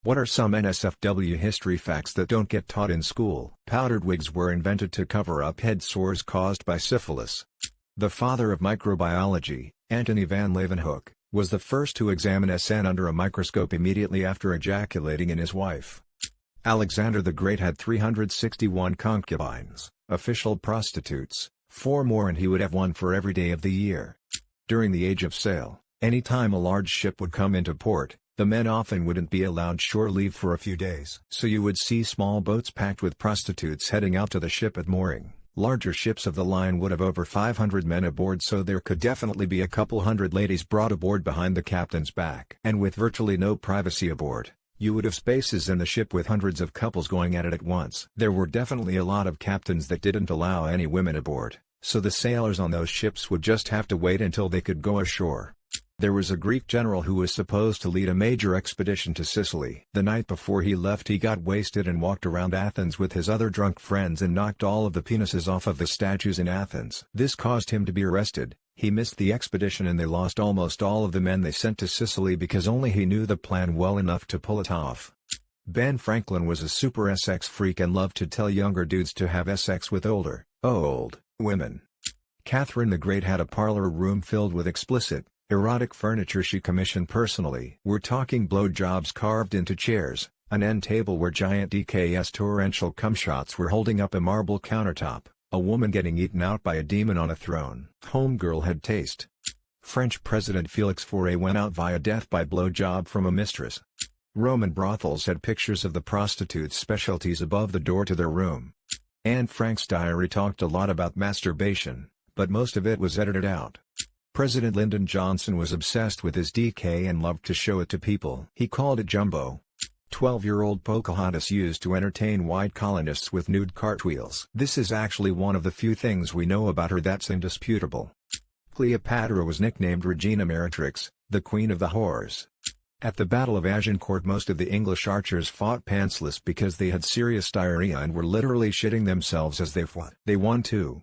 What are some NSFW history facts that don't get taught in school? Powdered wigs were invented to cover up head sores caused by syphilis. The father of microbiology, Antony van Leeuwenhoek, was the first to examine SN under a microscope immediately after ejaculating in his wife. Alexander the Great had 361 concubines, official prostitutes, 4 more, and he would have one for every day of the year. During the Age of Sail, any time a large ship would come into port, the men often wouldn't be allowed shore leave for a few days. So you would see small boats packed with prostitutes heading out to the ship at mooring. Larger ships of the line would have over 500 men aboard, so there could definitely be a couple hundred ladies brought aboard behind the captain's back. And with virtually no privacy aboard, you would have spaces in the ship with hundreds of couples going at it at once. There were definitely a lot of captains that didn't allow any women aboard, so the sailors on those ships would just have to wait until they could go ashore. There was a Greek general who was supposed to lead a major expedition to Sicily. The night before he left, he got wasted and walked around Athens with his other drunk friends and knocked all of the penises off of the statues in Athens. This caused him to be arrested. He missed the expedition and they lost almost all of the men they sent to Sicily because only he knew the plan well enough to pull it off. Ben Franklin was a super sex freak and loved to tell younger dudes to have sex with older, old women. Catherine the Great had a parlor room filled with explicit, erotic furniture she commissioned personally. We're talking blowjobs carved into chairs, an end table where giant DKS torrential cum shots were holding up a marble countertop, a woman getting eaten out by a demon on a throne. Homegirl had taste. French President Félix Faure went out via death by blowjob from a mistress. Roman brothels had pictures of the prostitutes' specialties above the door to their room. Anne Frank's diary talked a lot about masturbation, but most of it was edited out. President Lyndon Johnson was obsessed with his DK and loved to show it to people. He called it Jumbo. 12-year-old Pocahontas used to entertain white colonists with nude cartwheels. This is actually one of the few things we know about her that's indisputable. Cleopatra was nicknamed Regina Meretrix, the Queen of the Whores. At the Battle of Agincourt, most of the English archers fought pantsless because they had serious diarrhea and were literally shitting themselves as they fought. They won too.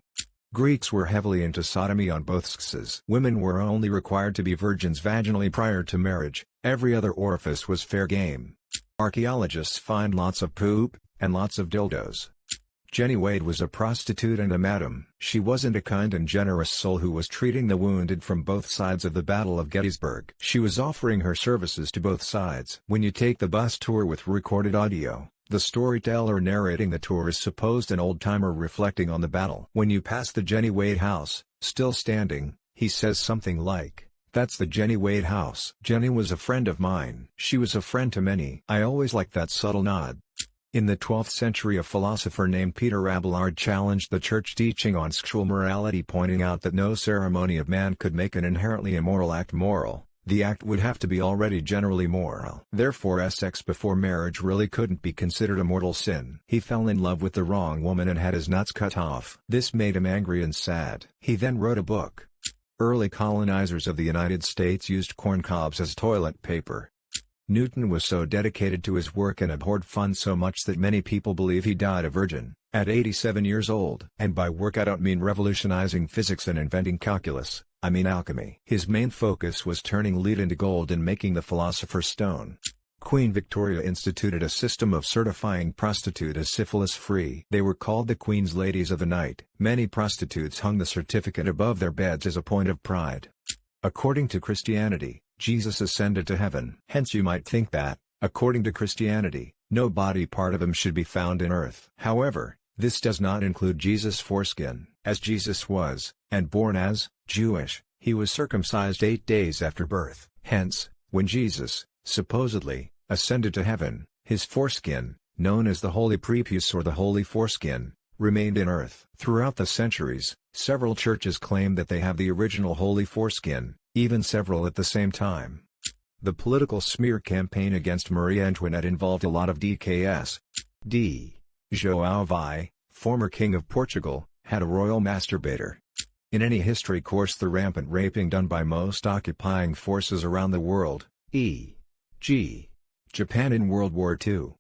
Greeks were heavily into sodomy on both sexes. Women were only required to be virgins vaginally prior to marriage, every other orifice was fair game. Archaeologists find lots of poop, and lots of dildos. Jenny Wade was a prostitute and a madam. She wasn't a kind and generous soul who was treating the wounded from both sides of the Battle of Gettysburg. She was offering her services to both sides. When you take the bus tour with recorded audio, the storyteller narrating the tour is supposed an old-timer reflecting on the battle. When you pass the Jenny Wade house, still standing, he says something like, "That's the Jenny Wade house." Jenny was a friend of mine. She was a friend to many. I always liked that subtle nod. In the 12th century, a philosopher named Peter Abelard challenged the church teaching on sexual morality, pointing out that no ceremony of man could make an inherently immoral act moral. The act would have to be already generally moral. Therefore, sex before marriage really couldn't be considered a mortal sin. He fell in love with the wrong woman and had his nuts cut off. This made him angry and sad. He then wrote a book. Early colonizers of the United States used corn cobs as toilet paper. Newton was so dedicated to his work and abhorred fun so much that many people believe he died a virgin, at 87 years old. And by work I don't mean revolutionizing physics and inventing calculus, I mean alchemy. His main focus was turning lead into gold and making the Philosopher's Stone. Queen Victoria instituted a system of certifying prostitutes as syphilis-free. They were called the Queen's Ladies of the Night. Many prostitutes hung the certificate above their beds as a point of pride. According to Christianity, Jesus ascended to heaven. Hence you might think that, according to Christianity, no body part of him should be found in earth. However, this does not include Jesus' foreskin. As Jesus was, and born as, Jewish, he was circumcised 8 days after birth. Hence, when Jesus, supposedly, ascended to heaven, his foreskin, known as the holy prepuce or the holy foreskin, remained in earth. Throughout the centuries, several churches claim that they have the original holy foreskin, even several at the same time. The political smear campaign against Marie Antoinette involved a lot of DKS. João Vai, former king of Portugal, had a royal masturbator. In any history course, the rampant raping done by most occupying forces around the world, e.g., Japan in World War II.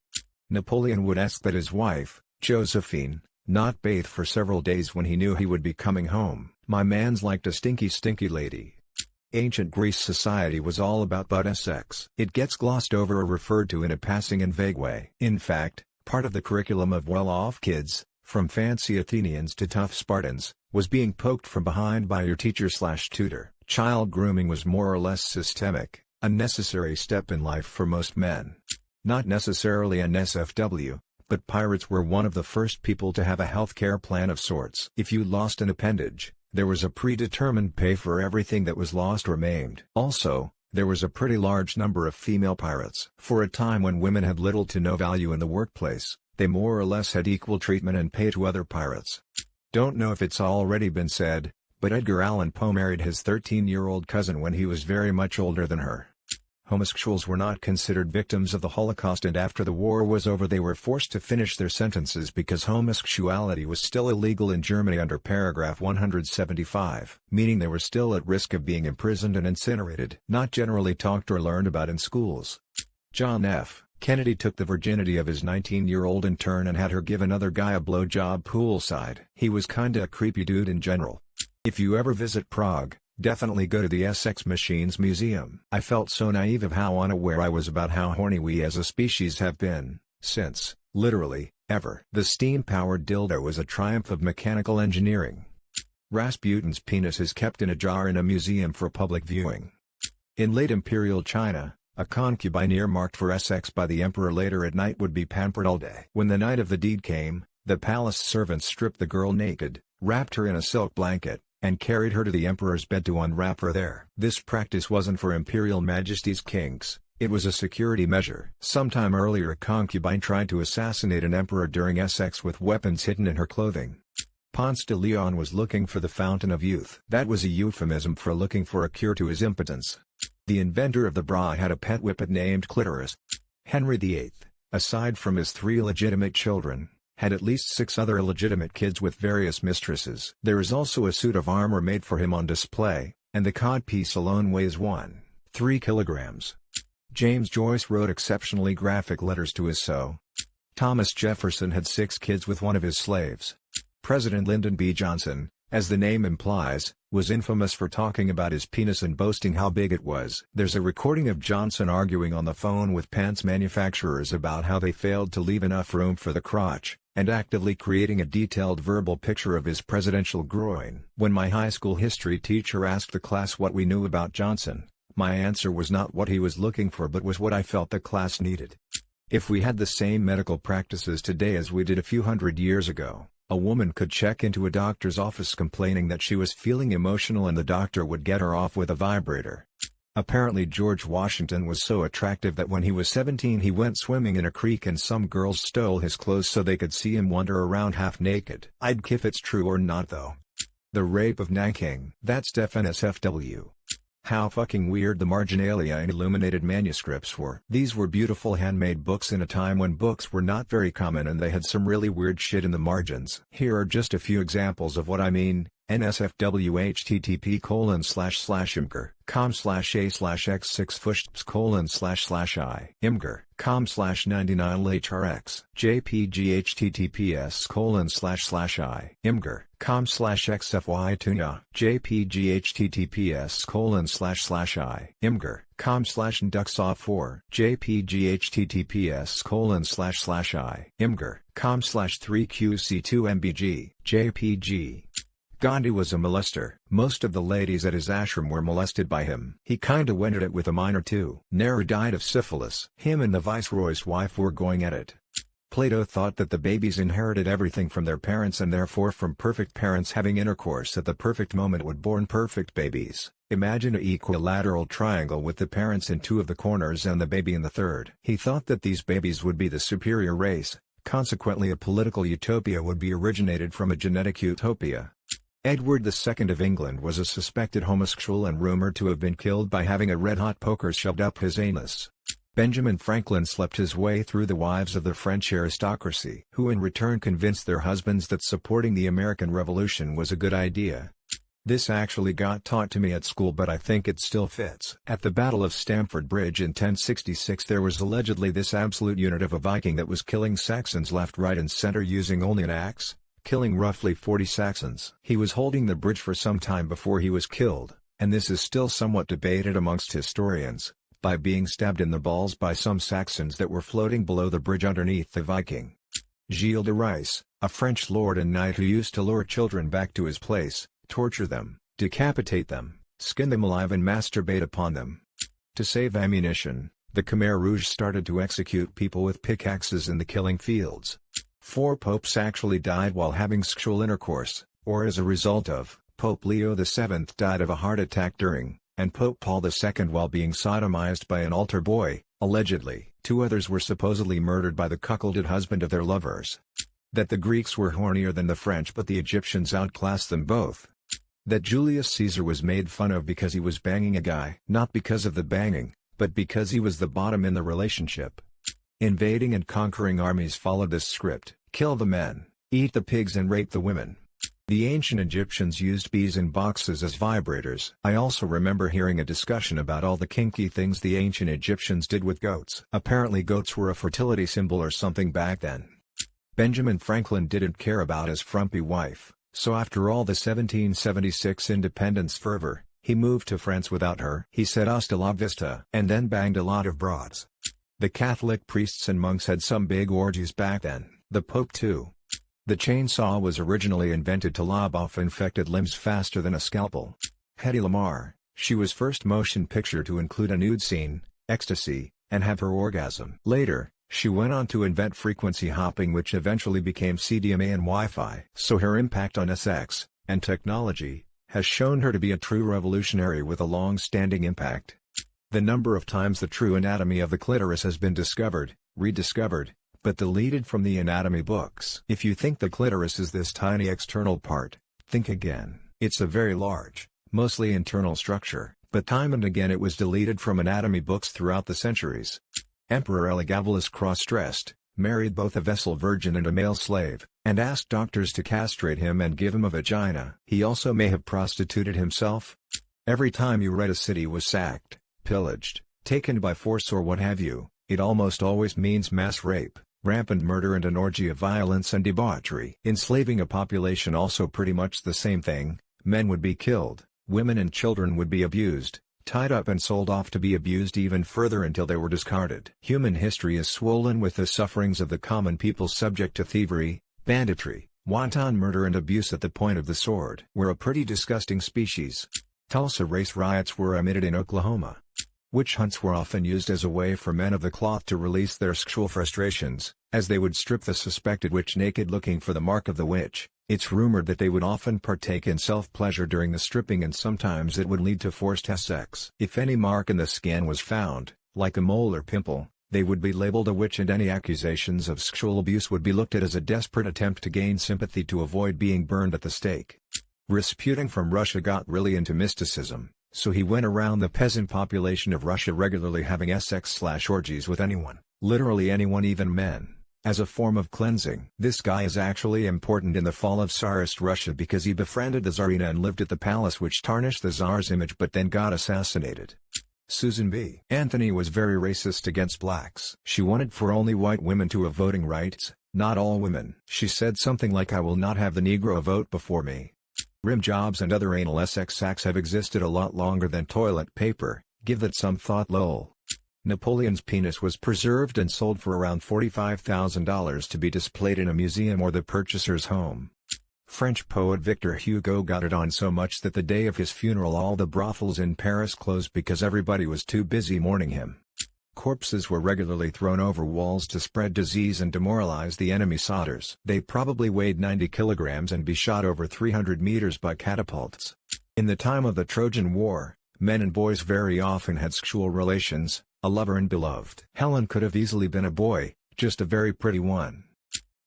Napoleon would ask that his wife, Josephine, not bathe for several days when he knew he would be coming home. "My man's like a stinky lady." Ancient Greece society was all about butt sex. It gets glossed over or referred to in a passing and vague way. In fact, part of the curriculum of well-off kids, from fancy Athenians to tough Spartans, was being poked from behind by your teacher/tutor. Child grooming was more or less systemic, a necessary step in life for most men. Not necessarily NSFW, but pirates were one of the first people to have a healthcare plan of sorts. If you lost an appendage, there was a predetermined pay for everything that was lost or maimed. Also, there was a pretty large number of female pirates. For a time when women had little to no value in the workplace, they more or less had equal treatment and pay to other pirates. Don't know if it's already been said, but Edgar Allan Poe married his 13-year-old cousin when he was very much older than her. Homosexuals were not considered victims of the Holocaust, and after the war was over they were forced to finish their sentences because homosexuality was still illegal in Germany under paragraph 175, meaning they were still at risk of being imprisoned and incinerated. Not generally talked or learned about in schools. John F. Kennedy took the virginity of his 19-year-old intern and had her give another guy a blowjob poolside. He was kinda a creepy dude in general. If you ever visit Prague, definitely go to the Sex Machines Museum. I felt so naive of how unaware I was about how horny we as a species have been, since, literally, ever. The steam-powered dildo is a triumph of mechanical engineering. Rasputin's penis is kept in a jar in a museum for public viewing. In late imperial China, a concubine earmarked for sex by the emperor later at night would be pampered all day. When the night of the deed came, the palace servants stripped the girl naked, wrapped her in a silk blanket, and carried her to the emperor's bed to unwrap her there. This practice wasn't for imperial majesty's kinks, it was a security measure. Sometime earlier a concubine tried to assassinate an emperor during sex with weapons hidden in her clothing. Ponce de Leon was looking for the fountain of youth. That was a euphemism for looking for a cure to his impotence. The inventor of the bra had a pet whippet named Clitoris. Henry VIII, aside from his 3 legitimate children, had at least 6 other illegitimate kids with various mistresses. There is also a suit of armor made for him on display, and the codpiece alone weighs 1.3 kilograms. James Joyce wrote exceptionally graphic letters to his so. Thomas Jefferson had 6 kids with one of his slaves. President Lyndon B. Johnson, as the name implies, was infamous for talking about his penis and boasting how big it was. There's a recording of Johnson arguing on the phone with pants manufacturers about how they failed to leave enough room for the crotch, and actively creating a detailed verbal picture of his presidential groin. When my high school history teacher asked the class what we knew about Johnson, my answer was not what he was looking for but was what I felt the class needed. If we had the same medical practices today as we did a few hundred years ago, a woman could check into a doctor's office complaining that she was feeling emotional and the doctor would get her off with a vibrator. Apparently George Washington was so attractive that when he was 17 he went swimming in a creek and some girls stole his clothes so they could see him wander around half naked. I'd if it's true or not though. The rape of Nanking. That's def NSFW. How fucking weird the marginalia and illuminated manuscripts were. These were beautiful handmade books in a time when books were not very common and they had some really weird shit in the margins. Here are just a few examples of what I mean. NSFW http://com/a/x6fushps://i imgur.com/99lhrx jpg https://i imgur.com/xfytunya jpg https://i imgur.com/nduxoff4 jpg https://i imgur.com/3qc2mbg jpg. Gandhi was a molester. Most of the ladies at his ashram were molested by him. He kinda went at it with a minor too. Nehru died of syphilis. Him and the viceroy's wife were going at it. Plato thought that the babies inherited everything from their parents and therefore from perfect parents having intercourse at the perfect moment would born perfect babies. Imagine an equilateral triangle with the parents in 2 of the corners and the baby in the 3rd. He thought that these babies would be the superior race, consequently a political utopia would be originated from a genetic utopia. Edward II of England was a suspected homosexual and rumored to have been killed by having a red-hot poker shoved up his anus. Benjamin Franklin slept his way through the wives of the French aristocracy, who in return convinced their husbands that supporting the American Revolution was a good idea. This actually got taught to me at school but I think it still fits. At the Battle of Stamford Bridge in 1066 there was allegedly this absolute unit of a Viking that was killing Saxons left, right and center using only an axe, killing roughly 40 Saxons. He was holding the bridge for some time before he was killed, and this is still somewhat debated amongst historians, by being stabbed in the balls by some Saxons that were floating below the bridge underneath the Viking. Gilles de Rais, a French lord and knight who used to lure children back to his place, torture them, decapitate them, skin them alive and masturbate upon them. To save ammunition, the Khmer Rouge started to execute people with pickaxes in the killing fields. 4 popes actually died while having sexual intercourse, or as a result of. Pope Leo VII died of a heart attack during, and Pope Paul II while being sodomized by an altar boy, allegedly. 2 others were supposedly murdered by the cuckolded husband of their lovers. That the Greeks were hornier than the French but the Egyptians outclassed them both. That Julius Caesar was made fun of because he was banging a guy. Not because of the banging, but because he was the bottom in the relationship. Invading and conquering armies followed this script: kill the men, eat the pigs and rape the women. The ancient Egyptians used bees in boxes as vibrators. I also remember hearing a discussion about all the kinky things the ancient Egyptians did with goats. Apparently goats were a fertility symbol or something back then. Benjamin Franklin didn't care about his frumpy wife, so after all the 1776 independence fervor, he moved to France without her. He said hasta la vista and then banged a lot of broads. The Catholic priests and monks had some big orgies back then, the Pope too. The chainsaw was originally invented to lob off infected limbs faster than a scalpel. Hedy Lamarr, she was first motion picture to include a nude scene, ecstasy, and have her orgasm. Later, she went on to invent frequency hopping, which eventually became CDMA and Wi-Fi. So her impact on sex and technology has shown her to be a true revolutionary with a long-standing impact. The number of times the true anatomy of the clitoris has been discovered, rediscovered, but deleted from the anatomy books. If you think the clitoris is this tiny external part, think again. It's a very large, mostly internal structure, but time and again it was deleted from anatomy books throughout the centuries. Emperor Elagabalus cross-dressed, married both a vessel virgin and a male slave, and asked doctors to castrate him and give him a vagina. He also may have prostituted himself. Every time you read a city was sacked, pillaged, taken by force or what have you, it almost always means mass rape, rampant murder and an orgy of violence and debauchery. Enslaving a population also pretty much the same thing. Men would be killed, women and children would be abused, tied up and sold off to be abused even further until they were discarded. Human history is swollen with the sufferings of the common people subject to thievery, banditry, wanton murder and abuse at the point of the sword. We're a pretty disgusting species. Tulsa race riots were emitted in Oklahoma. Witch hunts were often used as a way for men of the cloth to release their sexual frustrations, as they would strip the suspected witch naked looking for the mark of the witch. It's rumored that they would often partake in self-pleasure during the stripping and sometimes it would lead to forced sex. If any mark in the skin was found, like a mole or pimple, they would be labeled a witch and any accusations of sexual abuse would be looked at as a desperate attempt to gain sympathy to avoid being burned at the stake. Rasputin from Russia got really into mysticism. So he went around the peasant population of Russia regularly having sex/orgies with anyone, literally anyone, even men, as a form of cleansing. This guy is actually important in the fall of Tsarist Russia because he befriended the Tsarina and lived at the palace which tarnished the Tsar's image but then got assassinated. Susan B. Anthony was very racist against blacks. She wanted for only white women to have voting rights, not all women. She said something like, "I will not have the Negro vote before me." Rim jobs and other anal sex acts have existed a lot longer than toilet paper, give that some thought. Lol. Napoleon's penis was preserved and sold for around $45,000 to be displayed in a museum or the purchaser's home. French poet Victor Hugo got it on so much that the day of his funeral all the brothels in Paris closed because everybody was too busy mourning him. Corpses were regularly thrown over walls to spread disease and demoralize the enemy soldiers. They probably weighed 90 kilograms and be shot over 300 meters by catapults. In the time of the Trojan War, men and boys very often had sexual relations, a lover and beloved. Helen could have easily been a boy, just a very pretty one.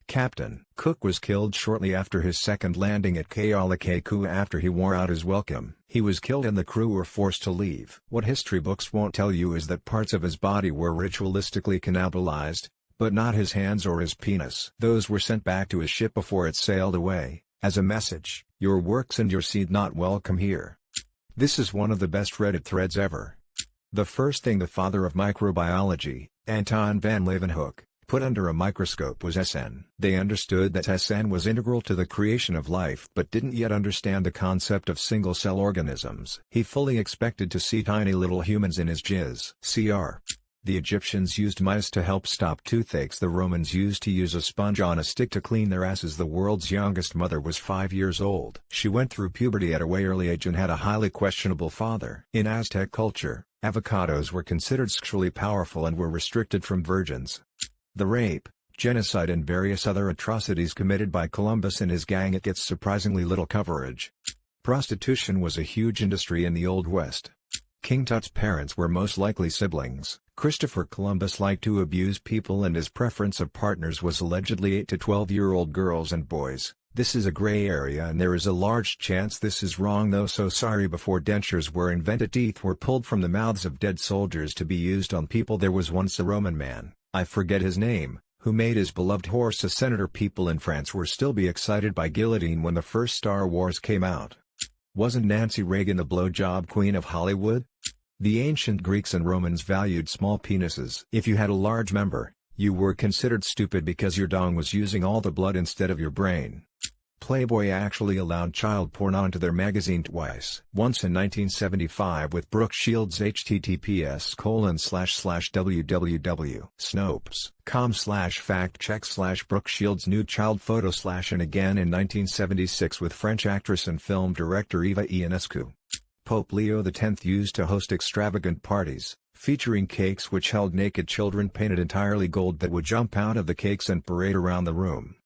Captain Cook was killed shortly after his second landing at Kealakekua after he wore out his welcome. He was killed and the crew were forced to leave. What history books won't tell you is that parts of his body were ritualistically cannibalized, but not his hands or his penis. Those were sent back to his ship before it sailed away, as a message: your works and your seed not welcome here. This is one of the best Reddit threads ever. The first thing the father of microbiology, Anton van Leeuwenhoek, put under a microscope was SN. They understood that SN was integral to the creation of life but didn't yet understand the concept of single-cell organisms. He fully expected to see tiny little humans in his jizz. Cr. The Egyptians used mice to help stop toothaches. The Romans used to use a sponge on a stick to clean their asses. The world's youngest mother was 5 years old. She went through puberty at a way early age and had a highly questionable father. In Aztec culture, avocados were considered sexually powerful and were restricted from virgins. The rape, genocide and various other atrocities committed by Columbus and his gang gets surprisingly little coverage. Prostitution was a huge industry in the Old West. King Tut's parents were most likely siblings. Christopher Columbus liked to abuse people and his preference of partners was allegedly 8 to 12-year-old girls and boys. This is a gray area and there is a large chance this is wrong though, so sorry. Before dentures were invented, teeth were pulled from the mouths of dead soldiers to be used on people. There was once a Roman man, I forget his name, who made his beloved horse a senator. People in France were still be excited by guillotine when the first Star Wars came out. Wasn't Nancy Reagan the blowjob queen of Hollywood? The ancient Greeks and Romans valued small penises. If you had a large member, you were considered stupid because your dong was using all the blood instead of your brain. Playboy actually allowed child porn onto their magazine twice. Once in 1975 with Brooke Shields, https://www.snopes.com/fact-check/Brooke Shields nude child photo/ and again in 1976 with French actress and film director Eva Ionescu. Pope Leo X used to host extravagant parties, featuring cakes which held naked children painted entirely gold that would jump out of the cakes and parade around the room.